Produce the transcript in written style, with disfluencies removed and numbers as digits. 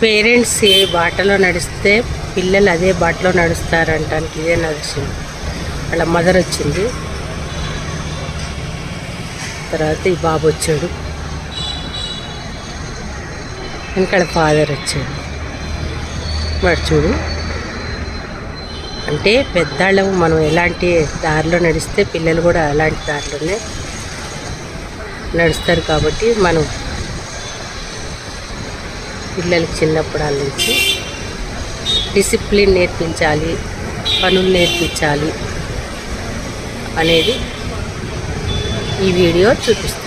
Parents ఏ బాటలో నడిస్తే పిల్లలు అదే బాటలో నడుస్తారంటానికి ఇదే నడిచింది. వాళ్ళ మదర్ వచ్చింది, తర్వాత ఈ బాబు వచ్చాడు, వెనకాల ఫాదర్ వచ్చాడు. మరి చూడు, అంటే పెద్దాళ్ళము మనం ఎలాంటి దారిలో నడిస్తే పిల్లలు కూడా అలాంటి దారిలోనే నడుస్తారు. కాబట్టి మనం పిల్లలకి చిన్నప్పటి నుంచి డిసిప్లిన్ నేర్పించాలి, పనులు నేర్పించాలి అనేది ఈ వీడియో చూపిస్తుంది.